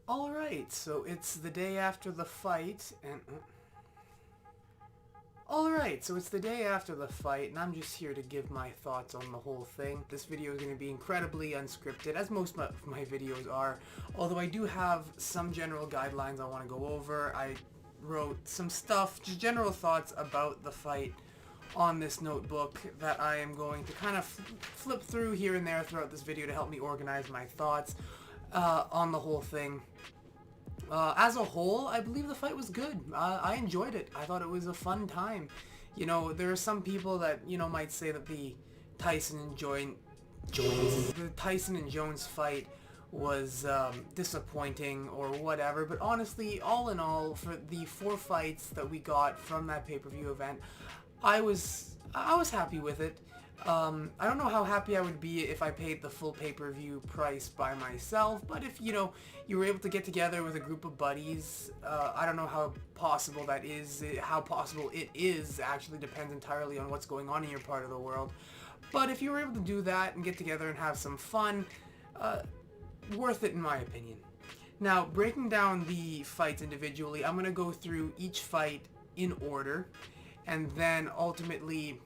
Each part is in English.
Alright, so it's the day after the fight, and... Alright, so it's the day after the fight, and I'm just here to give my thoughts on the whole thing. This video is going to be incredibly unscripted, as most of my videos are, although I do have some general guidelines I want to go over. I wrote some stuff, just general thoughts about the fight on this notebook that I am going to kind of flip through here and there throughout this video to help me organize my thoughts on the whole thing. As a whole, I believe the fight was good. I enjoyed it. I thought it was a fun time. You know, there are some people that, you know, might say that the Tyson and Jones fight was disappointing or whatever, but honestly, all in all, for the 4 fights that we got from that pay-per-view event, I was happy with it. I don't know how happy I would be if I paid the full pay-per-view price by myself, but if, you know, you were able to get together with a group of buddies, I don't know how possible that is. How possible it is actually depends entirely on what's going on in your part of the world. But if you were able to do that and get together and have some fun, worth it in my opinion. Now, breaking down the fights individually, I'm going to go through each fight in order, and then ultimately,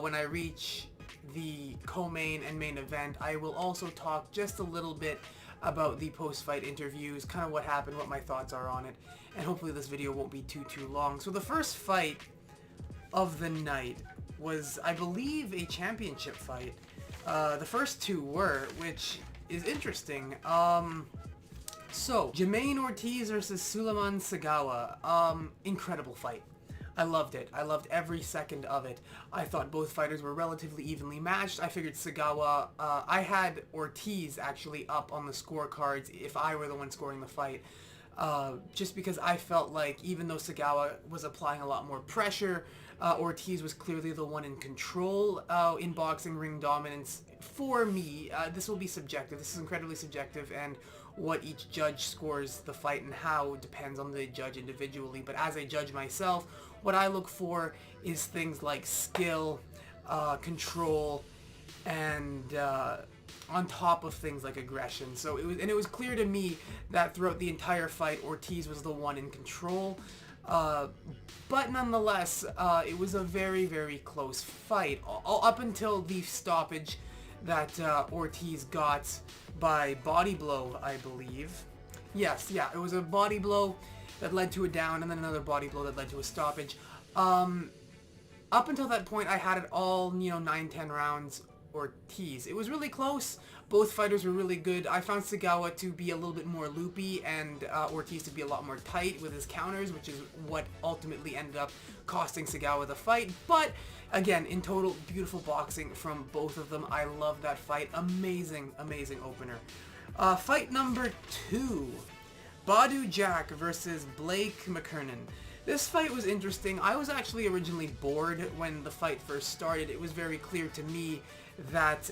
when I reach the co-main and main event, I will also talk just a little bit about the post-fight interviews, kind of what happened, what my thoughts are on it, and hopefully this video won't be too long. So the first fight of the night was, I believe, a championship fight. The first 2 were, which is interesting. So, Jamaine Ortiz versus Sulaiman Segawa. Incredible fight. I loved it. I loved every second of it. I thought both fighters were relatively evenly matched. I figured Segawa, I had Ortiz actually up on the scorecards if I were the one scoring the fight. Just because I felt like even though Segawa was applying a lot more pressure, Ortiz was clearly the one in control in boxing ring dominance. For me, this will be subjective. This is incredibly subjective, and what each judge scores the fight and how depends on the judge individually. But as a judge myself, what I look for is things like skill, control, and on top of things like aggression. So it was clear to me that throughout the entire fight, Ortiz was the one in control. But nonetheless, it was a very, very close fight up until the stoppage that Ortiz got by body blow, I believe. Yes, yeah, it was a body blow that led to a down, and then another body blow that led to a stoppage. Up until that point, I had it all, you know, 9-10 rounds Ortiz. It was really close. Both fighters were really good. I found Segawa to be a little bit more loopy and Ortiz to be a lot more tight with his counters, which is what ultimately ended up costing Segawa the fight. But again, in total, beautiful boxing from both of them. I love that fight. Amazing, amazing opener. Fight number 2. Badou Jack versus Blake Mckernan. This fight was interesting. I was actually originally bored when the fight first started. It was very clear to me that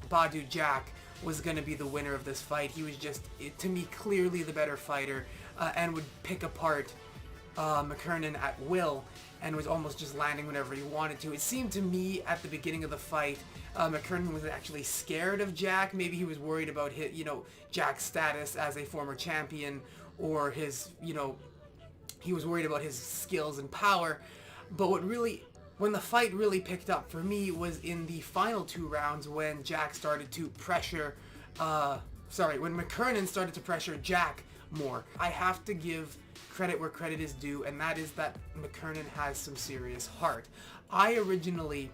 Badou Jack was going to be the winner of this fight. He was just, to me, clearly the better fighter and would pick apart Mckernan at will and was almost just landing whenever he wanted to. It seemed to me at the beginning of the fight, Mckernan was actually scared of Jack. Maybe he was worried about his, you know, Jack's status as a former champion, or his, you know, he was worried about his skills and power. But when the fight really picked up for me was in the final 2 rounds when Jack started to pressure, when Mckernan started to pressure Jack more. I have to give credit where credit is due, and that is that Mckernan has some serious heart. I originally,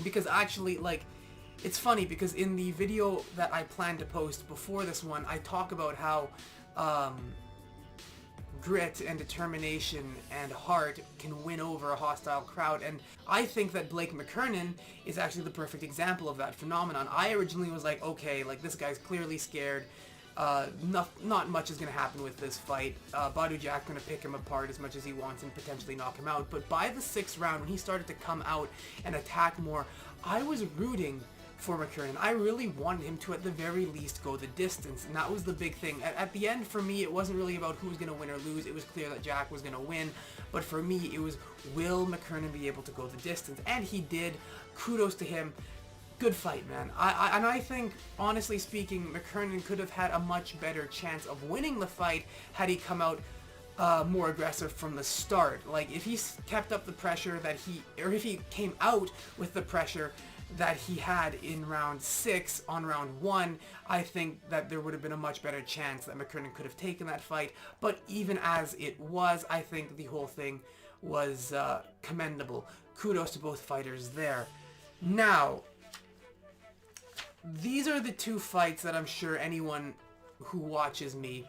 because actually, like, it's funny because in the video that I planned to post before this one, I talk about how grit and determination and heart can win over a hostile crowd, and I think that Blake Mckernan is actually the perfect example of that phenomenon. I originally was like, okay, like, this guy's clearly scared. Not much is going to happen with this fight. Badou Jack going to pick him apart as much as he wants and potentially knock him out. But by the 6th round, when he started to come out and attack more, I was rooting for Mckernan. I really wanted him to at the very least go the distance, and that was the big thing. At the end, for me, it wasn't really about who was going to win or lose. It was clear that Jack was going to win, but for me, it was, will Mckernan be able to go the distance? And he did. Kudos to him. good fight, man. And I think, honestly speaking, Mckernan could have had a much better chance of winning the fight had he come out more aggressive from the start. Like, if he kept up the pressure that if he came out with the pressure that he had in round 6 on round 1, I think that there would have been a much better chance that Mckernan could have taken that fight. But even as it was, I think the whole thing was commendable. Kudos to both fighters there. Now, these are the two fights that I'm sure anyone who watches me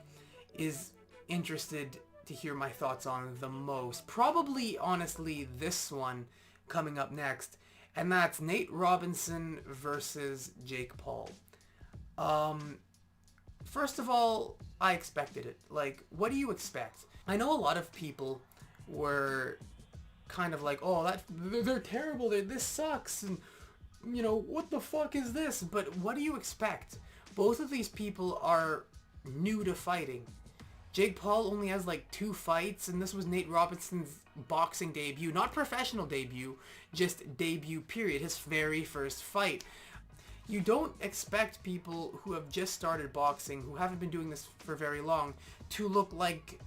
is interested to hear my thoughts on the most. Probably, honestly, this one coming up next, and that's Nate Robinson versus Jake Paul. First of all, I expected it. Like, what do you expect? I know a lot of people were kind of like, oh, they're terrible, this sucks, and you know, what the fuck is this? But what do you expect? Both of these people are new to fighting. Jake Paul only has like 2 fights, and this was Nate Robinson's boxing debut. Not professional debut, just debut period. His very first fight. You don't expect people who have just started boxing, who haven't been doing this for very long, to look like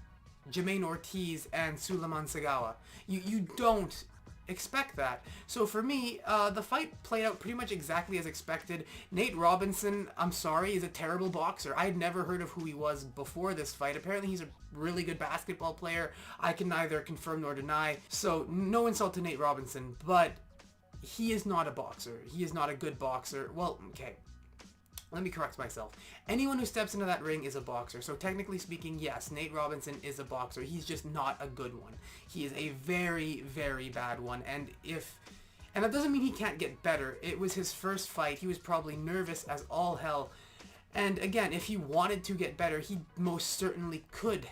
Jamaine Ortiz and Sulaiman Segawa. You don't expect that. So for me, the fight played out pretty much exactly as expected. Nate Robinson, I'm sorry, is a terrible boxer. I had never heard of who he was before this fight. Apparently he's a really good basketball player. I can neither confirm nor deny. So no insult to Nate Robinson, but he is not a boxer. He is not a good boxer. Well, okay. Let me correct myself. Anyone who steps into that ring is a boxer. So technically speaking, yes, Nate Robinson is a boxer. He's just not a good one. He is a very, very bad one. And that doesn't mean he can't get better. It was his first fight. He was probably nervous as all hell. And again, if he wanted to get better, he most certainly could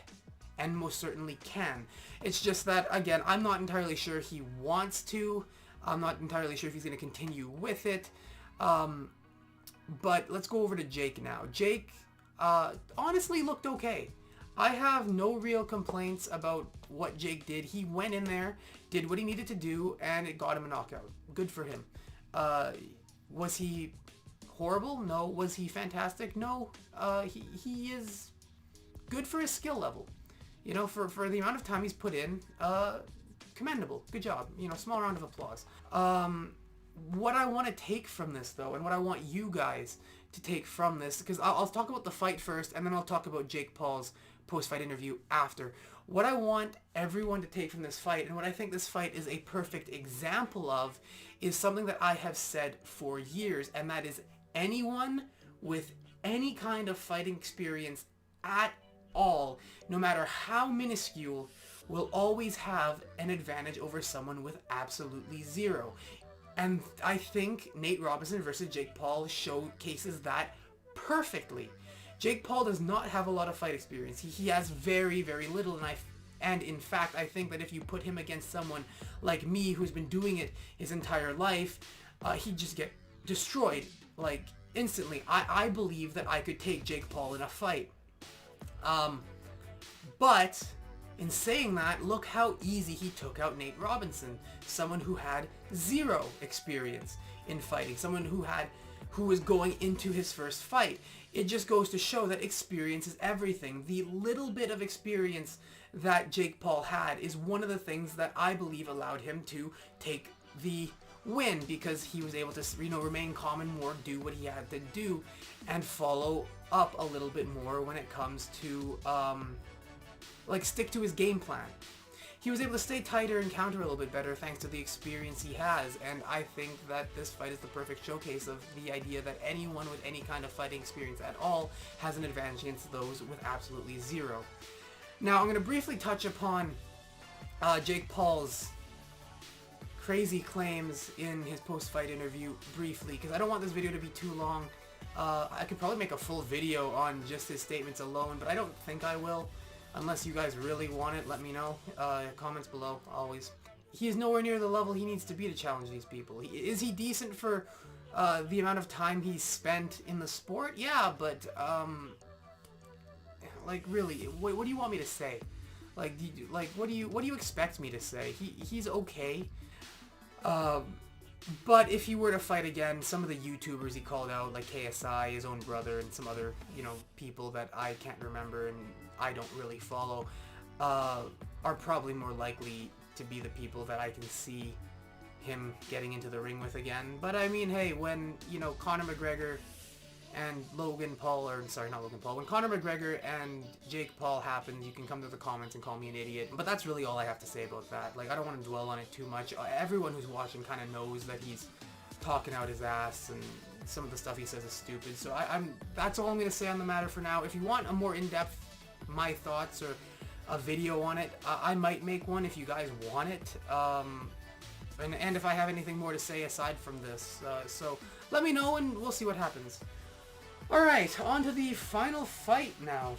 and most certainly can. It's just that, again, I'm not entirely sure he wants to. I'm not entirely sure if he's going to continue with it. But let's go over to Jake now. Jake honestly looked okay. I have no real complaints about what Jake did. He went in there, did what he needed to do, and it got him a knockout. Good for him. Was he horrible? No. Was he fantastic? No. He is good for his skill level. You know, for the amount of time he's put in, commendable. Good job. You know, small round of applause. What I want to take from this, though, and what I want you guys to take from this, because I'll talk about the fight first, and then I'll talk about Jake Paul's post-fight interview after. What I want everyone to take from this fight, and what I think this fight is a perfect example of, is something that I have said for years, and that is anyone with any kind of fighting experience at all, no matter how minuscule, will always have an advantage over someone with absolutely zero. And I think Nate Robinson versus Jake Paul showcases that perfectly. Jake Paul does not have a lot of fight experience. He has very, very little, and in fact, I think that if you put him against someone like me, who's been doing it his entire life, he'd just get destroyed, like, instantly. I believe that I could take Jake Paul in a fight. But in saying that, look how easy he took out Nate Robinson, someone who had zero experience in fighting, someone who was going into his first fight. It just goes to show that experience is everything. The little bit of experience that Jake Paul had is one of the things that I believe allowed him to take the win, because he was able to, you know, remain calm and more, do what he had to do, and follow up a little bit more when it comes to like, stick to his game plan. He was able to stay tighter and counter a little bit better thanks to the experience he has, and I think that this fight is the perfect showcase of the idea that anyone with any kind of fighting experience at all has an advantage against those with absolutely zero. Now, I'm going to briefly touch upon Jake Paul's crazy claims in his post-fight interview briefly, because I don't want this video to be too long. I could probably make a full video on just his statements alone, but I don't think I will. Unless you guys really want it, let me know. Comments below, always. He is nowhere near the level he needs to be to challenge these people. Is he decent for the amount of time he's spent in the sport? Yeah, but, like, really, what do you want me to say? Like, what do you expect me to say? He's okay. But if he were to fight again, some of the YouTubers he called out, like KSI, his own brother, and some other, people that I can't remember and I don't really follow, are probably more likely to be the people that I can see him getting into the ring with again. But I mean, hey, when, Conor McGregor and Logan Paul, or sorry, not Logan Paul, when Conor McGregor and Jake Paul happens, you can come to the comments and call me an idiot. But that's really all I have to say about that. Like, I don't want to dwell on it too much. Everyone who's watching kind of knows that he's talking out his ass, and some of the stuff he says is stupid. So that's all I'm going to say on the matter for now. If you want a more in-depth, my thoughts, or a video on it, I might make one if you guys want it. And if I have anything more to say aside from this. So let me know and we'll see what happens. Alright, on to the final fight now.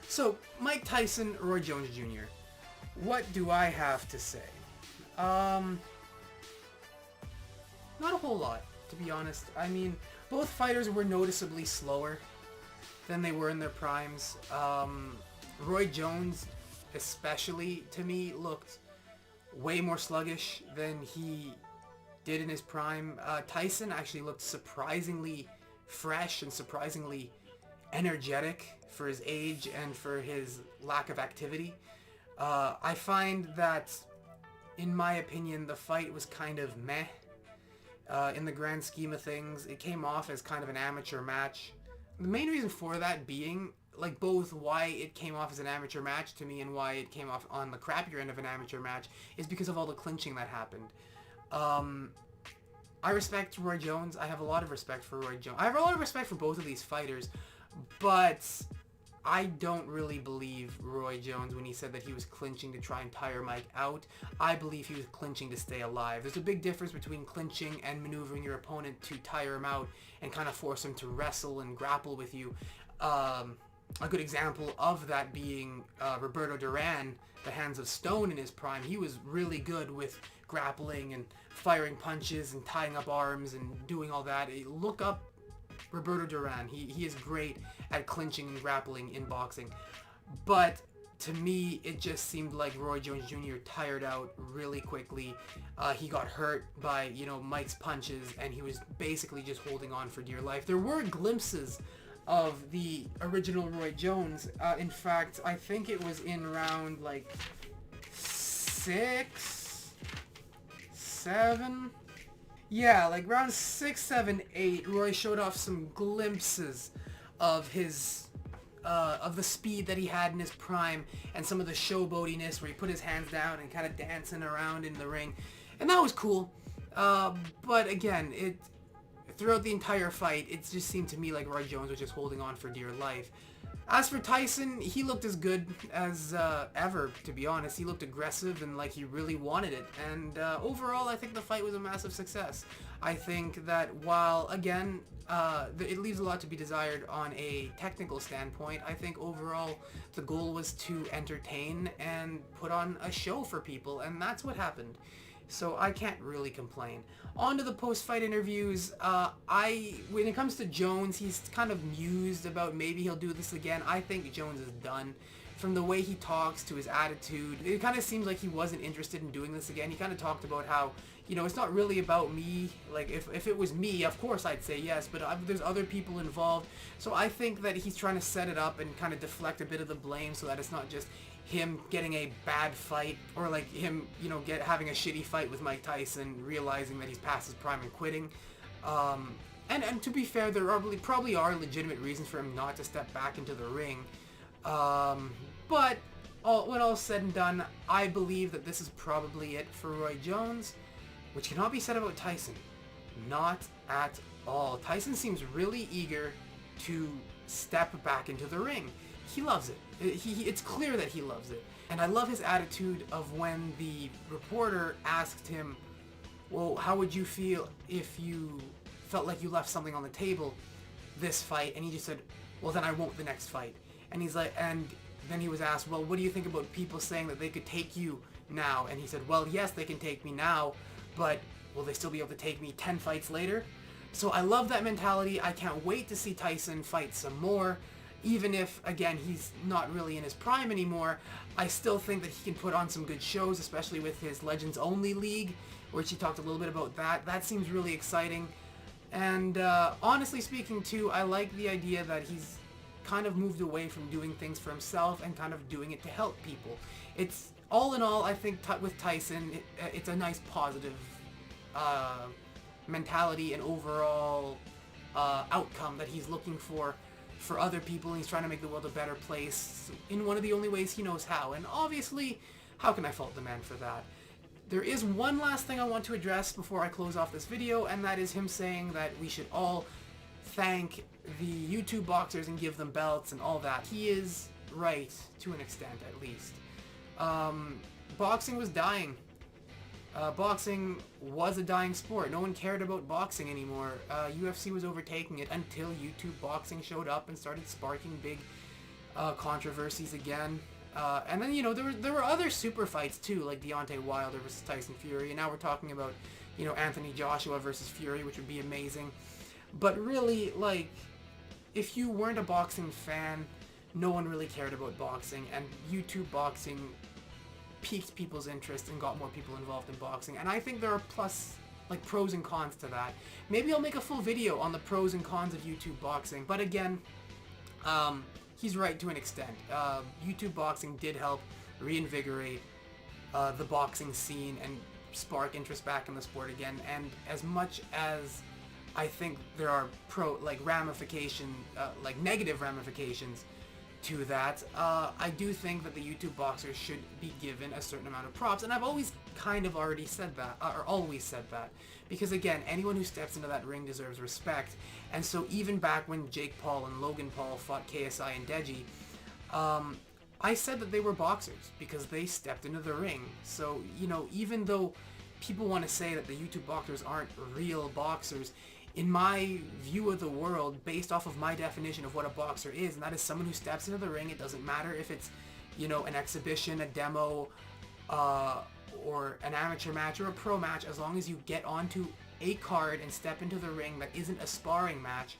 So, Mike Tyson, Roy Jones Jr. What do I have to say? Not a whole lot, to be honest. I mean, both fighters were noticeably slower than they were in their primes. Roy Jones, especially, to me, looked way more sluggish than he did in his prime. Tyson actually looked surprisingly fresh and surprisingly energetic for his age and for his lack of activity. I find that, in my opinion, the fight was kind of meh. In the grand scheme of things, it came off as kind of an amateur match. The main reason for that being, like, both why it came off as an amateur match to me and why it came off on the crappier end of an amateur match is because of all the clinching that happened. I respect Roy Jones. I have a lot of respect for Roy Jones. I have a lot of respect for both of these fighters, but I don't really believe Roy Jones when he said that he was clinching to try and tire Mike out. I believe he was clinching to stay alive. There's a big difference between clinching and maneuvering your opponent to tire him out and kind of force him to wrestle and grapple with you. A good example of that being Roberto Duran, the Hands of Stone in his prime. He was really good with grappling and firing punches and tying up arms and doing all that. Look up Roberto Duran. He is great at clinching and grappling in boxing. But to me, it just seemed like Roy Jones Jr. tired out really quickly. He got hurt by, Mike's punches, and he was basically just holding on for dear life. There were glimpses of the original Roy Jones. In fact, I think it was in round, 6, 7... Yeah, round 6, 7, 8, Roy showed off some glimpses of his, of the speed that he had in his prime, and some of the showboatiness where he put his hands down and kind of dancing around in the ring. And that was cool. But again, throughout the entire fight, it just seemed to me like Roy Jones was just holding on for dear life. As for Tyson, he looked as good as ever, to be honest. He looked aggressive and like he really wanted it. And overall, I think the fight was a massive success. I think that while, again, it leaves a lot to be desired on a technical standpoint, I think overall the goal was to entertain and put on a show for people, and that's what happened. So I can't really complain. On to the post-fight interviews. When it comes to Jones, he's kind of mused about maybe he'll do this again. I think Jones is done. From the way he talks to his attitude, it kind of seems like he wasn't interested in doing this again. He kind of talked about how, it's not really about me. Like, if it was me, of course I'd say yes, but there's other people involved. So I think that he's trying to set it up and kind of deflect a bit of the blame so that it's not just him getting a bad fight, or like him, having a shitty fight with Mike Tyson, realizing that he's past his prime and quitting. And to be fair, there probably are legitimate reasons for him not to step back into the ring. But when all's said and done, I believe that this is probably it for Roy Jones, which cannot be said about Tyson. Not at all. Tyson seems really eager to step back into the ring. He loves it. It's clear that he loves it. And I love his attitude of when the reporter asked him, well, how would you feel if you felt like you left something on the table this fight? And he just said, well, then I won't the next fight. And he's like, and then he was asked, well, what do you think about people saying that they could take you now? And he said, well, yes, they can take me now, but will they still be able to take me 10 fights later? So I love that mentality. I can't wait to see Tyson fight some more. Even if, again, he's not really in his prime anymore, I still think that he can put on some good shows, especially with his Legends Only League, where she talked a little bit about that. That seems really exciting. And honestly speaking too, I like the idea that he's kind of moved away from doing things for himself and kind of doing it to help people. It's all in all, I think with Tyson, it's a nice positive mentality and overall outcome that he's looking for other people, and he's trying to make the world a better place in one of the only ways he knows how. And obviously, how can I fault the man for that? There is one last thing I want to address before I close off this video, and that is him saying that we should all thank the YouTube boxers and give them belts and all that. He is right, to an extent at least. Boxing was dying. Boxing was a dying sport. No one cared about boxing anymore. UFC was overtaking it until YouTube boxing showed up and started sparking big controversies again. And then, you know, there were other super fights too, like Deontay Wilder versus Tyson Fury, and now we're talking about, you know, Anthony Joshua versus Fury, which would be amazing. But really, like, if you weren't a boxing fan, no one really cared about boxing, and YouTube boxing piqued people's interest and got more people involved in boxing. And I think there are pros and cons to that. Maybe I'll make a full video on the pros and cons of YouTube boxing, but again, he's right to an extent. YouTube boxing did help reinvigorate the boxing scene and spark interest back in the sport again. And as much as I think there are negative ramifications to that, I do think that the YouTube boxers should be given a certain amount of props, and I've always kind of already said that, or always said that, because again, anyone who steps into that ring deserves respect. And so even back when Jake Paul and Logan Paul fought KSI and Deji, I said that they were boxers because they stepped into the ring. So, you know, even though people want to say that the YouTube boxers aren't real boxers, in my view of the world, based off of my definition of what a boxer is, and that is someone who steps into the ring. It doesn't matter if it's, you know, an exhibition, a demo, or an amateur match or a pro match, as long as you get onto a card and step into the ring that isn't a sparring match,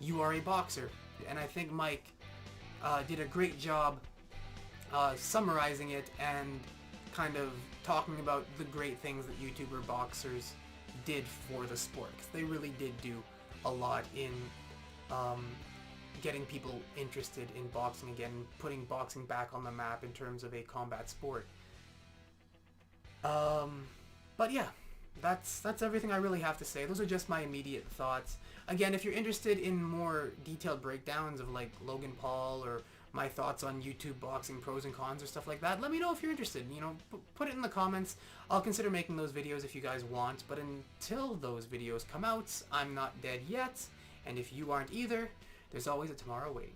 you are a boxer. And I think Mike did a great job summarizing it and kind of talking about the great things that YouTuber boxers did for the sport, because they really did do a lot in getting people interested in boxing again, putting boxing back on the map in terms of a combat sport. But yeah, that's everything I really have to say. Those are just my immediate thoughts. Again, if you're interested in more detailed breakdowns of like Logan Paul or my thoughts on YouTube boxing pros and cons or stuff like that, let me know if you're interested. You know, put it in the comments. I'll consider making those videos if you guys want, but until those videos come out, I'm not dead yet, and if you aren't either, there's always a tomorrow waiting.